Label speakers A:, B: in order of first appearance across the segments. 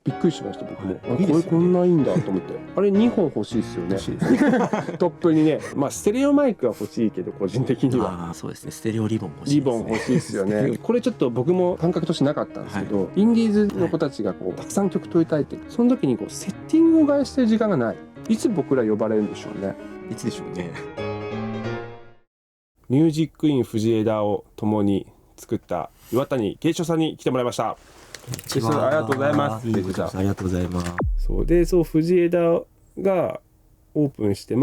A: びっくりしました僕も、これこんないいんだと思ってあれ2本欲しいですよねトップにねステレオマイクは欲しいけど個人的には
B: そうですね、ステレオリボン欲しいですね。
A: リボン欲しいですよねこれちょっと僕も感覚としてなかったんですけど、インディーズの子たちがたくさん曲取りたいってその時にセッティングを替えしてる時間がない。いつ僕ら呼ばれるんでしょうね。
B: いつでしょうね。
A: ミュージックイン藤枝を共に作った岩谷慶一さんに来てもらいました。ありがとうございます。
B: ありがとうございます。
A: そう藤枝がオープンして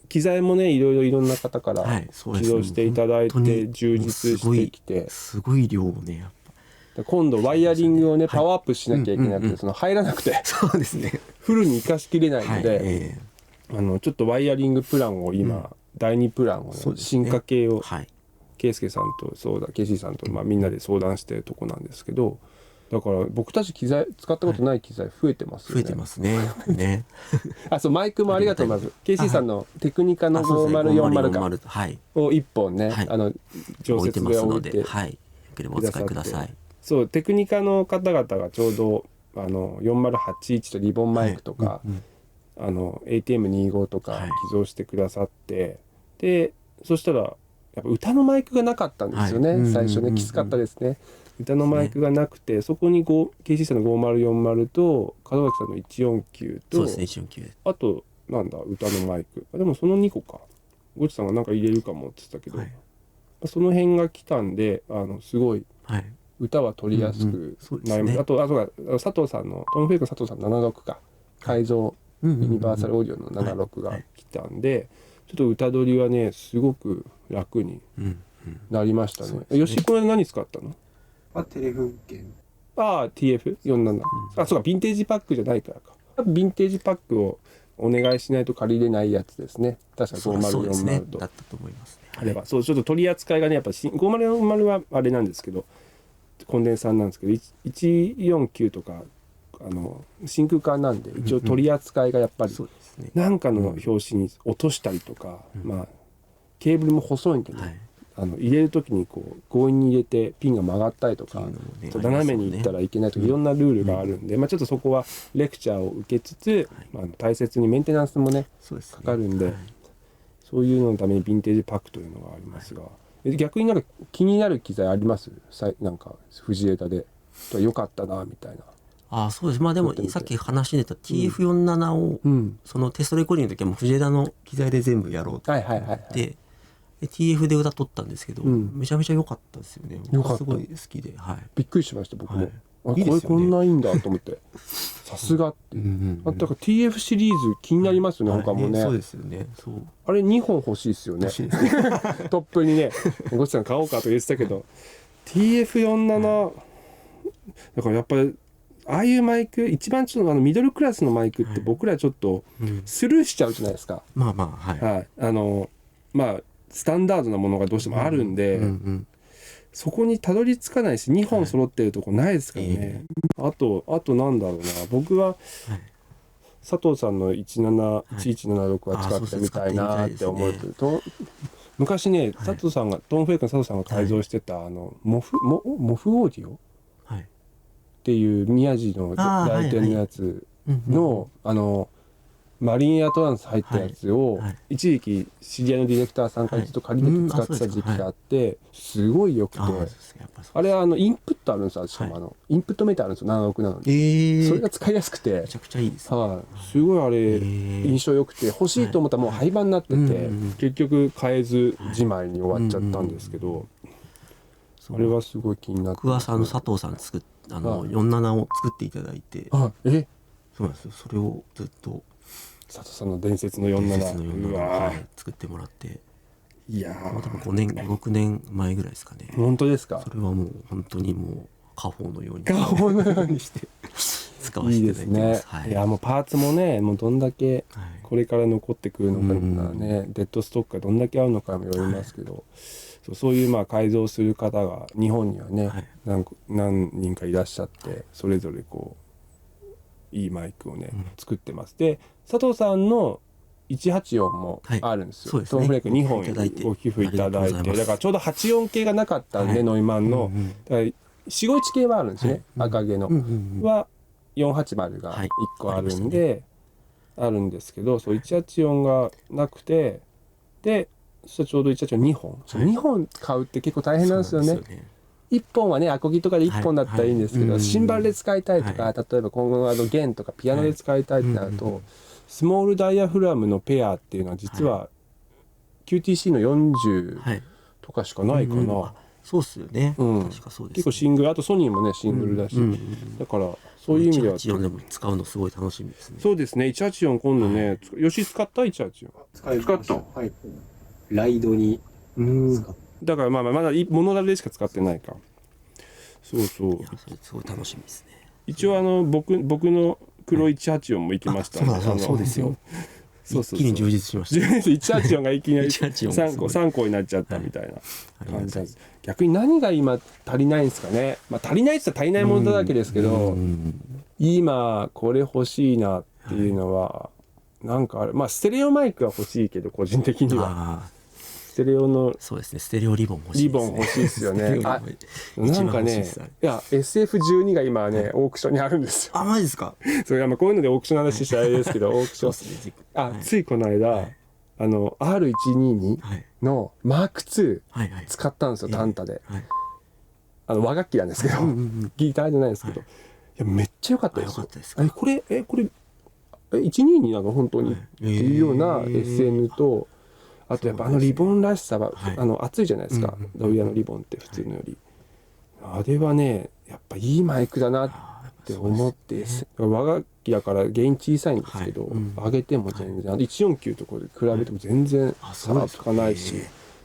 A: 機材もねいろんな方から起動していただいて充実してきて、
B: すごい量をねやっぱ
A: 今度ワイヤリングをねパワーアップしなきゃいけなくて、その入らなくて
B: そうですね
A: フルに活かしきれないので、ちょっとワイヤリングプランを今、第2プランを、ね進化系を圭介さんとケイシーさんとみんなで相談してるとこなんですけど、だから僕たち機材使ったことない機材増えてますよね。
B: 増えてますね
A: そうマイクもありがとうございます。ケイシーさんのテクニカの5040かを1本ね、常設で置いて
B: よければお使いください。
A: そうテクニカの方々がちょうど4081とリボンマイクとか、ATM25 とか寄贈してくださって、でそしたらやっぱ歌のマイクがなかったんですよね、最初ねきつかったですね。歌のマイクがなくて、そこにKC さんの5040と門脇さんの149と、
B: そうですね149、
A: あと歌のマイクでもその2個かゴチさんがなんか入れるかもって言ってたけど、その辺が来たんですごい歌は取りやすくなりました。あと佐藤さんのトム・フェイクの佐藤さんの76か改造ユニバーサルオーディオの76が来たんで、ちょっと歌取りはねすごく楽になりましたね。吉井君は何使ったの？
C: テレフ券。
A: TF47、そうかヴィンテージパックじゃないからか。ヴィンテージパックをお願いしないと借りれないやつですね。確か5040と
B: だったと思いますね。
A: あればちょっと取り扱いがねやっぱ5040はあれなんですけどコンデンサーなんですけど149とか真空管なんで一応取り扱いがやっぱり何かの拍子に落としたりとか、ケーブルも細いんでね、入れる時に強引に入れてピンが曲がったりとか、斜めにいったらいけないとかいろんなルールがあるんで、ちょっとそこはレクチャーを受けつつ、大切にメンテナンスもねかかるんで、そういうののためにヴィンテージパックというのがありますが、逆になんか気になる機材あります？なんか藤枝で良かったなみたいな。
B: そうです。でもさっき話に出た TF47 を、そのテストレコーディングの時はもう藤枝の機材で全部やろうと思ってTF で歌取ったんですけど、めちゃめちゃ良かったですよね。僕すごい好きで、
A: びっくりしました僕も。これこんないいんだと思ってさすがって。だから TF シリーズ気になりますよね、他もね。
B: そうですよね。
A: あれ2本欲しいですよね。トップにねゴチさん買おうかと言ってたけど、TF47 だからやっぱりああいうマイク一番ちょっとミドルクラスのマイクって僕らちょっとスルーしちゃうじゃないですか。スタンダードなものがどうしてもあるんで、そこにたどり着かないし2本揃ってるとこないですからね。あとなんだろうな、僕は佐藤さんの1176は使ってみたいなって思うと、昔ね佐藤さんがトム・フェイクの佐藤さんが改造してたモフオーディオっていう宮地の来店のやつのマリンエアトランス入ったやつを一時期知り合いのディレクターさんからずっと借りて使ってた時期があって、すごい良くて、あれはインプットあるんですよ。しかもインプットメーターあるんですよ、76なのに。それが使いやすくて
B: めちゃくちゃいいです。
A: すごいあれ印象良くて、欲しいと思ったらもう廃盤になってて、結局買えずじまいに終わっちゃったんですけど、あれはすごい気になって。
B: 僕は佐藤さん47を作っていただいて、そうなんですよ。それをずっと
A: 佐藤さんの伝説の47
B: 作ってもらって、
A: いやー
B: 多分5年6年前ぐらいですかね。
A: 本当ですか？
B: それはもう本当にもう家宝のようにして使わせていただいてます。いいですね。いやもうパーツもね、もうどんだけこれから残ってくるのかね、デッドストックがどんだけ合うのかもよりますけど、そういう改造する方が日本にはね、何人かいらっしゃって、それぞれいいマイクをね作ってます。で佐藤さんの184もあるんですよ。トムフレーク2本ご寄付いただいて、だからちょうど84系がなかったんで、ノイマンのだから451系はあるんですね、赤毛のは
A: 480が1個あるんで、あるんですけど、そう184がなくて、でそしたらちょうど184 2本、2本買うって結構大変なんですよね。1本はねアコギとかで1本だったらいいんですけど、シンバルで使いたいとか、例えば今後弦とかピアノで使いたいってなると、スモールダイヤフラムのペアっていうのは実は QTC の40とかしかないかな。
B: そうっすよね。
A: 確
B: かそうです。
A: 結構シングル、あとソニーもねシングルだし、だからそういう意味では
B: 184でも使うのすごい楽しみですね。
A: そうですね。184今度ね、吉使った 184。
C: 使った。はい。ライドに使った。
A: だからまだモノラルでしか使ってないか。そうそう。
B: いやそれすごい楽しみですね。
A: 一応僕の黒184も行きましたね。
B: そうですよ。一気に充実しました。
A: 184がいきなり3個になっちゃったみたいな感じです。逆に何が今足りないんですかね。まあ足りないって言ったら足りないものだらけですけど、今これ欲しいなっていうのはなんかある。まあステレオマイクは欲しいけど個人的には。ステレオの
B: そうですね、ステレオリボン欲しいですね。
A: リボン欲しいですよね。なんかね、いや SF12 が今ねオークションにあるんですよ。
B: あ、マジですか。
A: それこういうのでオークションの話したらあれですけど、オークションついこの間R122 のマーク2使ったんですよ、タンタで。和楽器なんですけど、ギターじゃないですけど、いやめっちゃ良かったですよ。これ122なの本当にっていうような SN と。あとやっぱリボンらしさは、厚いじゃないですか、ロイヤーのリボンって普通のより、あれはねやっぱいいマイクだなって思って、和楽器だから原因小さいんですけど、上げても全然149とこで比べても全然差がつかないし、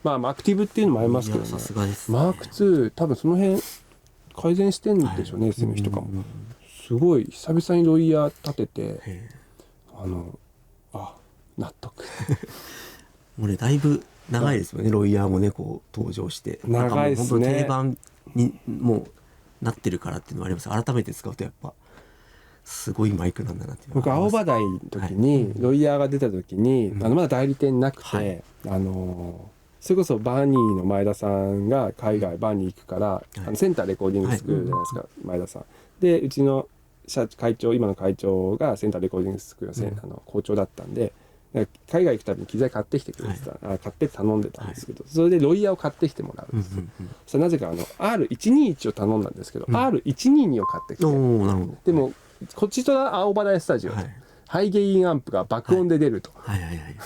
A: まあアクティブっていうのもありますけどね、マーク2多分その辺改善してんでしょうね、SN 人とかも。すごい久々にロイヤー立てて納得
B: もうねだいぶ長いですよね、ロイヤーもねこう登場して
A: 長いですね。
B: 定番にもうなってるからっていうのはあります。改めて使うとやっぱすごいマイクなんだなっていう。
A: 僕青葉台の時に、ロイヤーが出た時に、まだ代理店なくて、それこそバーニーの前田さんが海外バーニー行くから、センターレコーディングスクールじゃないですか、前田さんで、うちの会長、今の会長がセンターレコーディングスクールの校長だったんで、海外行くたびに機材買ってきてくれてた、買って頼んでたんですけど、それでロイヤーを買ってきてもらうんですよ。それなぜかR121 を頼んだんですけど、R122 を買ってきて、でもこっちと青葉台スタジオ、ハイゲインアンプが爆音で出ると、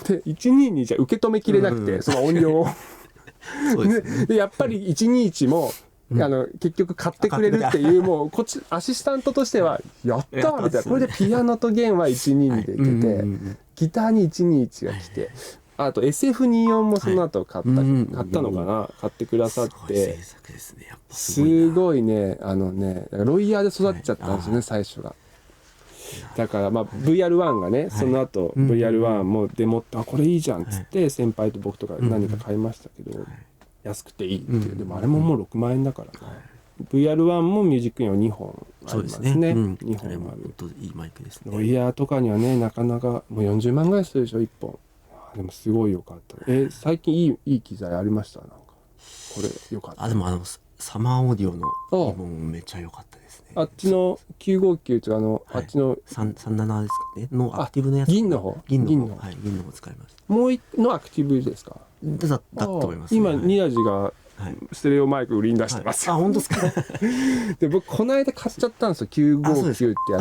A: で122じゃ受け止めきれなくて、その音量をでやっぱり121も結局買ってくれるっていう、もうこっちアシスタントとしてはやったみたいな、これでピアノと弦は122でいけて、ギターに121が来て、あと SF24 もその後買ったのかな、買ってくださって、すごいねロイヤーで育っちゃったんですよね、最初が。だからVR1 がね、その後 VR1 もデモってこれいいじゃんっつって先輩と僕とか何か買いましたけど、安くていいっていう。でもあれももう6万円だからね。VR1 もミュージックインは2本ありますね。2本ある。
B: いいマイクですね。
A: ロイヤーとかにはねなかなかもう40万ぐらいするでしょ1本。でもすごい良かった。最近いい機材ありました？なんかこれ良かった。
B: でもサマーオーディオのリボンめっちゃ良かったですね。
A: あっちの959ってあっちの
B: 37ですかねのアクティブのやつ。
A: 銀の方
B: 使いました。
A: もう一のアクティブですか？
B: だと思います。
A: 今ニラジがステレオマイク売りに出してます。
B: 本当ですか？
A: で僕この間買っちゃったんですよ、959ってや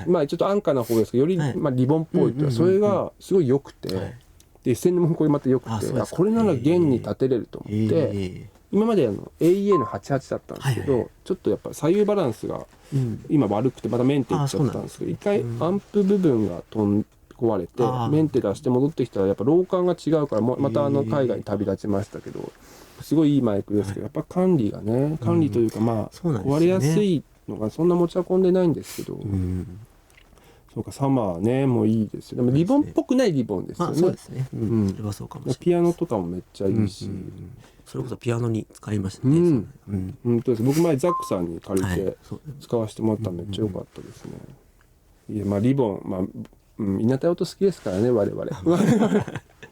A: つ。まあちょっと安価な方ですけど、よりリボンっぽいって、それがすごい良くて、で線もこれまた良くて、これなら弦に立てれると思って、今までAEA の88だったんですけど、ちょっとやっぱ左右バランスが今悪くてまたメンテいっちゃったんですけど、一回アンプ部分が壊れてメンテ出して戻ってきたらやっぱ老感が違うから、また海外に旅立ちましたけど、すごいいいマイクですけど、やっぱ管理というか壊れやすいのがそんな持ち運んでないんですけど、そうかサマーねもういいですよ。でもリボンっぽくないリボンですよね。
B: そうですね。それはそうかもしれない。
A: ピアノとかもめっちゃいいし、
B: それこそピアノに使いましたね。
A: 本当です。僕前ザックさんに借りて使わせてもらったらめっちゃ良かったですね。いやリボン稲田音好きですからね我々。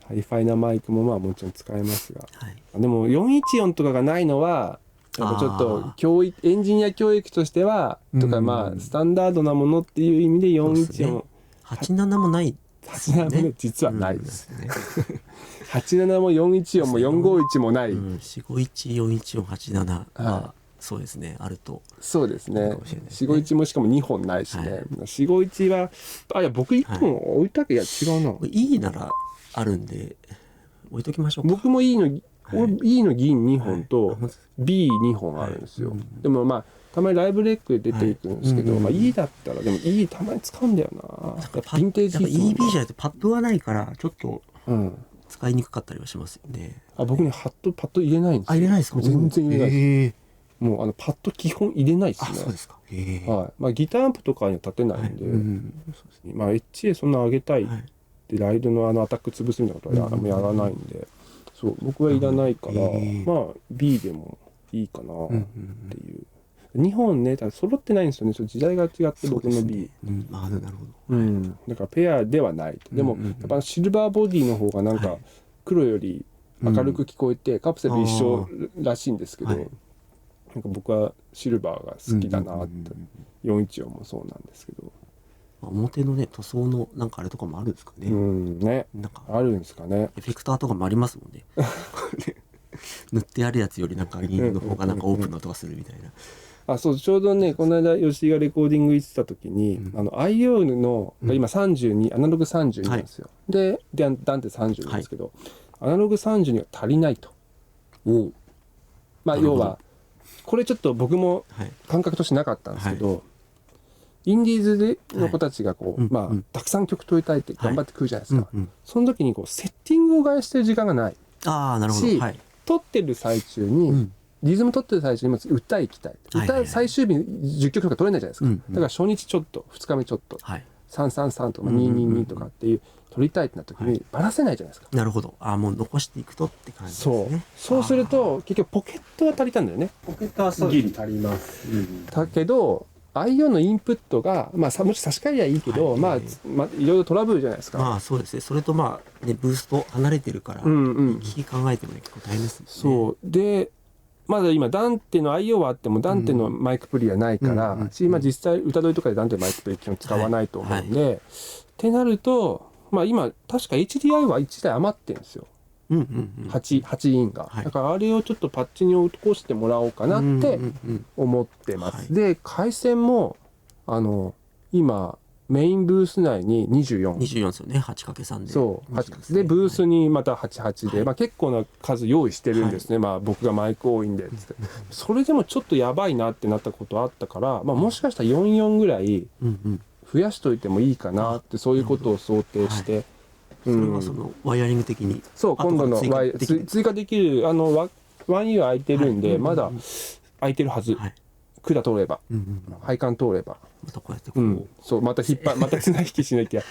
A: ハイファイなマイクももちろん使えますが、でも414とかがないのはやっぱちょっと教育エンジニア教育としてはとか、まあスタンダードなものっていう意味で414、
B: 87もないですよ
A: 87
B: ね。
A: も実はないです、87も414も451もない、
B: 4514147はそうですね、あると。
A: そうですね。
B: かもしれないですね
A: 451もしかも2本ないしね、451はあ、いや僕1本置いたけど、いや違うな、
B: いいならあるんで置いときましょうか。
A: 僕も E の、
B: はい、
A: E の銀2本と
B: はい、
A: B2 本あるんですよ、でもまあたまにライブレックで出てくるんですけど、まあ E だったらでも E たまに使うんだよな。やっぱヴィンテージ
B: やっぱ EB じゃないとパッドがないからちょっと使いにくかったりはしますよね。
A: あ、僕ねパッド入れないんですよ。
B: 入れないですか？
A: 全然入れないです。もうパッド基本入れないですね。
B: あ、そうですか。
A: はい。まあギターアンプとかには立てないんで、まあ HA そんな上げたいでライドのアタック潰すみたいなことはやらないんで、そう僕はいらないから、まあ B でもいいかなっていう。2本ね、揃ってないんですよね。時代が違って僕の B。
B: なるほど。
A: だからペアではない。でもやっぱシルバーボディの方がなんか黒より明るく聞こえて、カプセル一緒らしいんですけど、なんか僕はシルバーが好きだなって、414もそうなんですけど、
B: 表のね塗装のなんかあれとかもあるんですかね。
A: ね、なんかあるんですかね。
B: エフェクターとかもありますもんね。塗ってあるやつよりなんか銀の方がなんかオープンな音がするみたいな。
A: あ、そう、ちょうどねこの間吉井がレコーディング行ってた時に、IO のが今32、アナログ32なんですよ、でダンテ30なんですけど、アナログ32が足りないと。まあ要はこれちょっと僕も感覚としてなかったんですけど、インディーズの子たちがこう、まあたくさん曲取りたいって頑張ってくるじゃないですか、その時にこうセッティングを返してる時間がないし、撮ってる最中に、リズム取ってる最中に歌いきたい、歌最終日10曲とか取れないじゃないですか、だから初日ちょっと2日目ちょっと、333とか222とかっていう取りたいってなった時にばらせないじゃないですか。
B: なるほど。もう残していくとって感じですね。
A: そうすると結局ポケットは足りたんだよね。
C: ポケットはそうです足ります。
A: だけど IO のインプットがまあもし差し替えりゃいいけど、まあいろいろトラブルじゃないですか。
B: まあそうですね。それとまあねブースト離れてるから聞き考えてもね結構大変ですね。
A: そうでまだ今ダンテの IO はあってもダンテのマイクプリはないからし、まあ実際歌取りとかでダンテのマイクプリ基本使わないと思うんで、ってなるとまあ今確か HDI は1台余ってるんですよ。8インが、だからあれをちょっとパッチに落としてもらおうかなって思ってます。で回線も今メインブース内に24
B: ですよね。 8×3 で
A: そうでブースにまた88で、まあ、結構な数用意してるんですね、まあ僕がマイク多いんでつってそれでもちょっとやばいなってなったことあったから、まあ、もしかしたら44ぐらい増やしといてもいいかなって、そういうことを想定して、
B: それはそのワイヤリング的に
A: そう今度の追加できる1U 空いてるんで、まだ空いてるはず、管通れば、配管通れば
B: またこうやってこう、
A: そうまたまた綱引きしなきゃい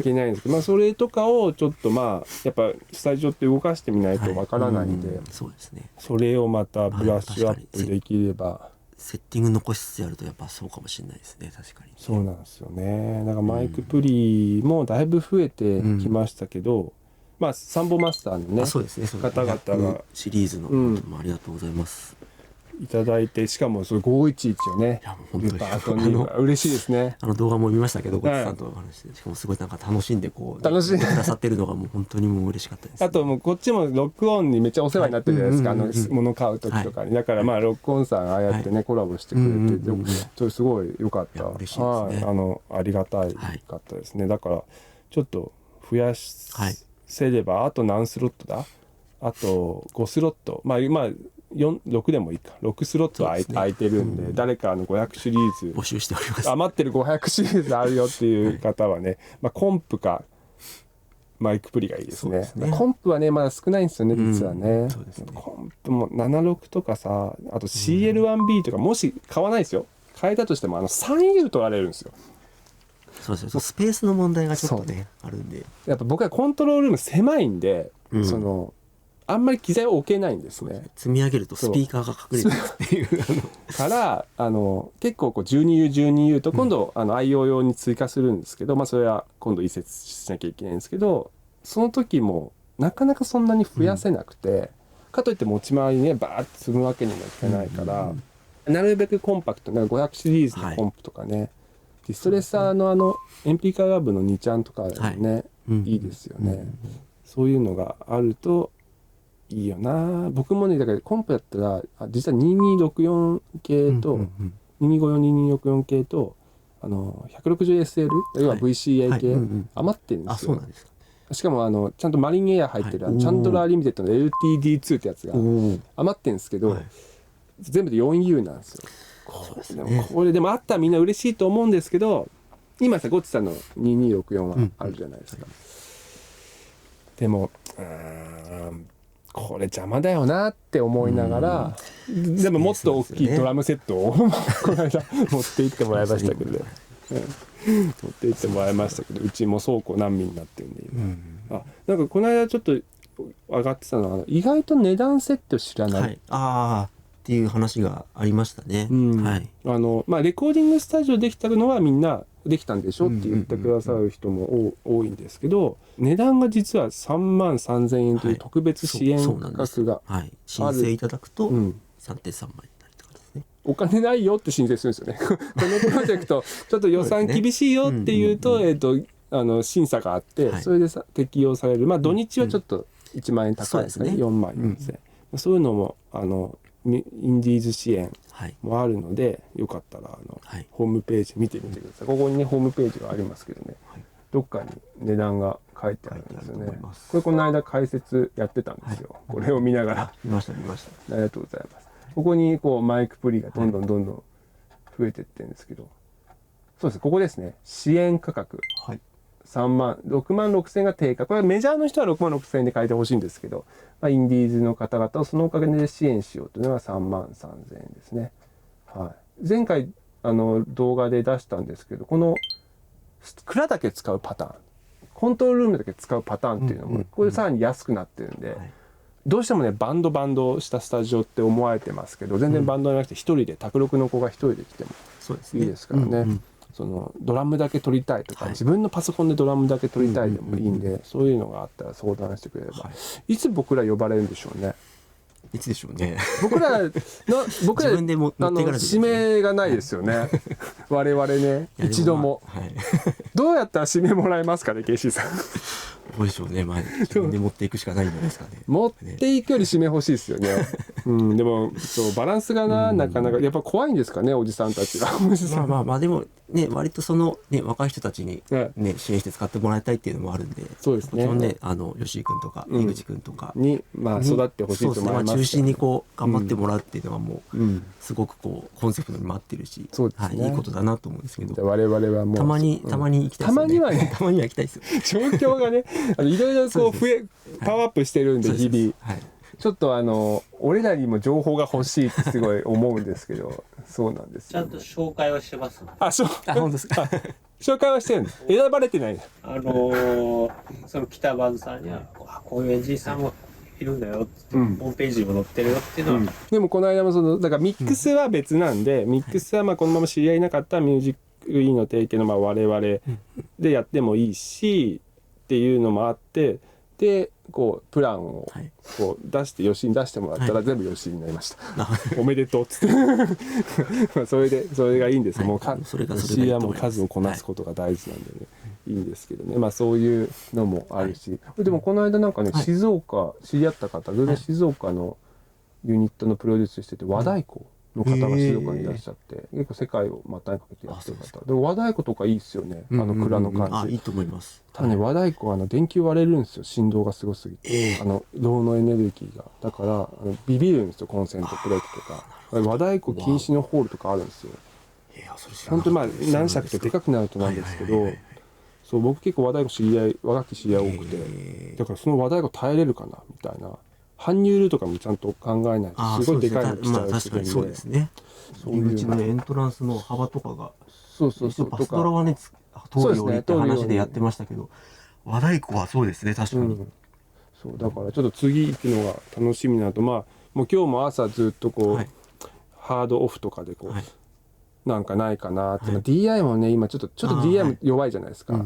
A: けないんですけど、まあそれとかをちょっとまあやっぱスタジオって動かしてみないとわからないんで、
B: そうですね。
A: それをまたブラッシュアップできれば、
B: セッティング残しつつやるとやっぱそうかもしれないですね。確かに
A: そうなんですよね。だからマイクプリもだいぶ増えてきましたけど、まあサンボマスターのね
B: そうですね、
A: 方々が
B: シリーズのもありがとうございます、
A: いただいて、しかもそれ511をね、
B: いやもう本当に
A: あとに嬉しいですね。
B: 動画も見ましたけど、ゴッツさんとお話して、しかもすごいなんか楽しんでこう
A: 楽しんで
B: くださってるのがもう本当にもう嬉しかったです、
A: あともうこっちもロックオンにめっちゃお世話になってるじゃないですか、物買う時とかに、だからまあロックオンさんああやってね、コラボしてくれて、すごい良かった。
B: 嬉しいですね。
A: ありがたいかったですね。だからちょっと増やせれば、あと何スロットだ、あと5スロット、まあ6でもいいか、6スロット空いてるんで、誰か500シリーズ
B: 募集しております。
A: 余ってる500シリーズあるよっていう方はね、まあコンプかマイクプリがいいですね。コンプはねまだ少ないんですよね、実はね。コンプも76とかさ、あと CL1B とか、もし買わないですよ、買えたとしても3U 取られるんですよ。
B: そうですよ、スペースの問題がちょっとねあるんで、
A: やっぱ僕はコントロールルーム狭いんで、あんまり機材を置けないんですね。
B: 積み上げるとスピーカーが隠れてるっていう
A: から結構12U と今度IO 用に追加するんですけど、まあそれは今度移設しなきゃいけないんですけど、その時もなかなかそんなに増やせなくて、かといって持ち回りねバーッと積むわけにもいかないから、なるべくコンパクトな500シリーズのコンプとかね、ディストレッサーのエンピカラブの2ちゃんとかね、いいですよね、そういうのがあるといいよな。僕もねだからコンプやったら実は2264系と、22542264系と160SL 要は VCA 系、余ってるんですよ。しかもちゃんとマリンエア入ってるチャンドラーリミテッドの LTD2 ってやつが余ってるんですけど、全部で 4U なんですよ。これでもあったらみんな嬉しいと思うんですけど、今さゴッチさんの2264はあるじゃないですか、でもこれ邪魔だよなって思いながら、でももっと大きいドラムセットをこの間持って行ってもらいましたけど、持って行ってもらいましたけど、うちも倉庫何ミリになってるんで今、なんかこの間ちょっと上がってたのは意外と値段設定を知らない、
B: っていう話がありましたね。
A: レコーディングスタジオできたのはみんなできたんでしょって言ってくださる人も多いんですけど、値段が実は33,000円という特別支援価格がある、
B: 申請いただくと 3.3 万円になるって感じですね。
A: お金ないよって申請するんですよねこのプロジェクトちょっと予算厳しいよっていうと審査があって、それで適用される。土日はちょっと1万円高いですね、4万円ですね、そういうのもインディーズ支援もあるので、よかったらホームページ見てみてください。ここにねホームページがありますけどね、どっかに値段が書いてあるんですよね。この間解説やってたんですよ、これを見ながら。
B: 見ました。あ
A: りがとうございます。ここにマイクプリがどんどん増えてってるんですけど、そうです、ここですね、支援価格、6万6,000円が定価。これはメジャーの人は6万6,000円で書いてほしいんですけど、インディーズの方々をそのおかげで支援しようというのが3万3,000円ですね。前回動画で出したんですけど、この蔵だけ使うパターン、コントロールルームだけ使うパターンっていうのもこれさらに安くなってるんで、どうしてもねバンドしたスタジオって思われてますけど、全然バンドじゃなくて一人で卓録の子が一人で来てもいいですからね。ドラムだけ撮りたいとか、自分のパソコンでドラムだけ撮りたいでもいいんで、そういうのがあったら相談してくれれば、いつ僕ら呼ばれるんでしょうね。
B: いつでしょうね。
A: 僕ら
B: 自分で持っていかなきゃいけない
A: 指名がないですよね我々ね、一度も、どうやったら指名もらえますかね、ケイシーさん。
B: どうでしょうね、自分で持っていくしかないんじゃないですかね。
A: 持っていくより指名欲しいですよねでもバランスがなかなかやっぱ怖いんですかね、おじさんたちが。
B: でもね、割と若い人たちに支援して使ってもらいたいっていうのもあるんで、
A: そうですね、
B: 吉井君とか井口君とか
A: に育ってほしいと思います。
B: 中心に頑張ってもらうっていうのはもうすごくコンセプトにも合ってるし、いいことだなと思うんですけど、
A: 我々はもう
B: たまに行きたいですよね。たまには行きたいですよ。
A: 状況がねいろいろパワーアップしてるんで日々、ちょっと俺らにも情報が欲しいってすごい思うんですけどそうなんですよ、
C: ちゃんと紹介はしてますね。
A: 本当ですか。紹介はしてるんです。選ばれてない。
C: その北バズさんにはこういうエンジンさんもいるんだよって、ホームページにも載ってるよっていうのは、
A: でもこの間もだからミックスは別なんで、ミックスはこのまま知り合いなかったらミュージックインの提携の我々でやってもいいしっていうのもあって、でプランを出して吉井に出してもらったら全部吉井になりました、おめでとうっつってそれがいいんです、もう吉井はもう数をこなすことが大事なんでね、いいんですけどね、そういうのもあるし、でもこの間なんかね、静岡知り合った方、全然静岡のユニットのプロデュースしてて和太鼓の方が静岡にいらっしゃって、結構世界を股にかけてやってる方で、和太鼓とかいいっすよね、蔵の感じ。
B: いいと思います。
A: ただね、和太鼓は電球割れるんですよ、振動がすごすぎて、ローのエネルギーが。だからビビるんですよ、コンセントプレートとか。和太鼓禁止のホールとかあるんですよ。本当に何尺とでかくなるとなんですけど、そう僕結構和太鼓和楽器知り合い多くて、だからその和太鼓耐えれるかなみたいな。搬入ルートとかもちゃんと考えないとすごいでかいの来ちゃう
B: 確かにそうですね。入り口のエントランスの幅とかが、パスドラはね通るようにって話でやってましたけど、和太鼓はそうですね、確かに。
A: そうだからちょっと次行くのが楽しみなと、もう今日も朝ずっとハードオフとかでなんかないかなって、DI もね今ちょっと DI も弱いじゃないですか。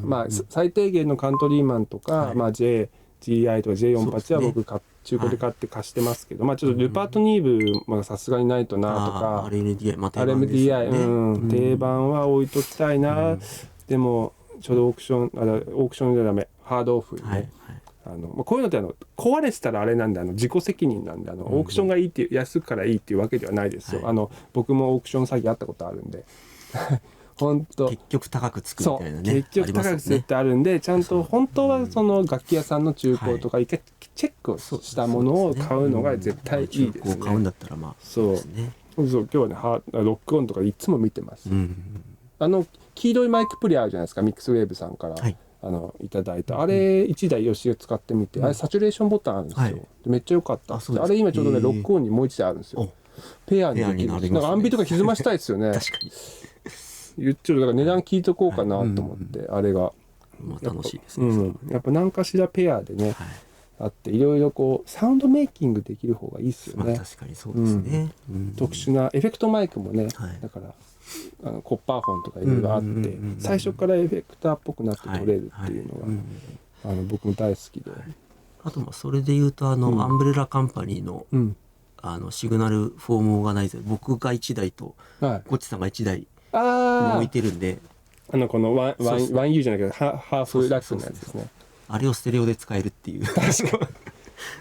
A: 最低限のカントリーマンとか、J GI とか J48 は
B: そうですね
A: 僕中古で買って貸してますけど、まあちょっとルパートニーブまあさすがにないとなとか、
B: RMDI、まあ、定番ですよね。
A: RMDI、定番は置いときたいな、でもちょうどオークションじゃダメ、ハードオフにね、
B: はいはい、
A: まあ、こういうのって壊れてたらあれなんで自己責任なんでオークションがいいっていう安くからいいっていうわけではないですよ、
B: はい
A: 僕もオークション詐欺あったことあるんで本当
B: 結局高くつくみたいなね。
A: 結局高くするってあるんで、ちゃんと本当はその楽器屋さんの中古とか一回チェックをしたものを買うのが絶対いいですね。
B: 中古を買うんだったらまあ
A: そう
B: ですね。
A: 今日はねロックオンとかいつも見てます、
B: うん
A: 黄色いマイクプレイあるじゃないですか、ミックスウェーブさんから、
B: はい、
A: いただいたあれ1台吉を使ってみて、あれサチュレーションボタンあるんですよ、
B: はい
A: でめっちゃ良かったって。
B: あそうですか
A: あれ今ちょうどねロックオンにもう1台あるんですよ。ペアにできる。
B: ペアになりますね
A: なんかアンビとか歪ましたいですよね。
B: 確かに
A: 言っちゃうだから値段聞いとこうかなと思って、あれが
B: まあ楽しいですね。
A: やっぱ何かしらペアでね、
B: はい、
A: あっていろいろこうサウンドメイキングできる方がいいですよ
B: まあ
A: ね。
B: 確かにそうですね。
A: 特殊なエフェクトマイクもね、
B: はい
A: だからコッパーフォンとかいろいろあって、最初からエフェクターっぽくなって取れるっていうのが、僕も大好きで、
B: あとまあそれで言うとアンブレラカンパニーの、シグナルフォームオーガナイザー、僕が1台と
A: はい、
B: ゴッチさんが1台
A: あ
B: 置いてるんで、
A: この1U じゃないけどハーフラックのやつですね。
B: あれをステレオで使えるっていう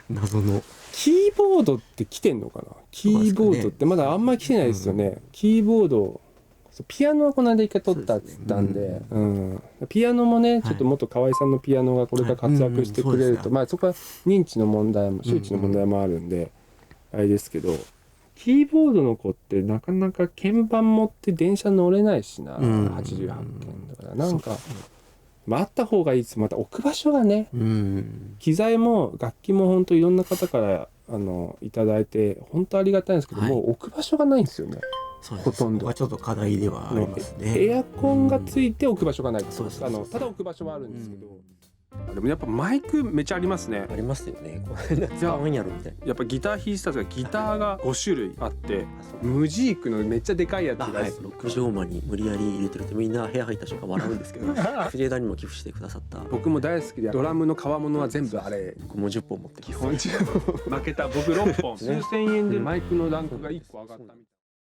B: 謎の。
A: キーボードって来てんのかな。キーボードってまだあんまり来てないですよね、キーボード。ピアノはこの間一回取ったって言ったんで、ピアノもねちょっともっと河合さんのピアノがこれから活躍してくれると、まあそこは認知の問題も周知の問題もあるんで、あれですけど、キーボードの子ってなかなか鍵盤持って電車乗れないしな、88件だからなんか、まああった方がいいです。また置く場所がね、機材も楽器も本当いろんな方からいただいて本当ありがたいんですけど、もう置く場所がないんですよね。ほとんど
B: そこはちょっと課題ではありますね。
A: エアコンがついて置く場所がない、ただ置く場所はあるんですけど、でもやっぱマイクめっちゃありますね。
B: ありますよね。これ使うんやろみたいな。
A: やっぱギター弾いてたんですが、ギターが5種類あって、ムジークのめっちゃでかいやつが、
B: 六畳間に無理やり入れてるってみんな部屋入った瞬間笑うんですけど藤枝にも寄付してくださった
A: 僕も大好きで、ドラムの革物は全部あれ、
B: 僕も10本持って
A: 基本負けた僕6本数千円でマイクのランクが1個上がったみたいな。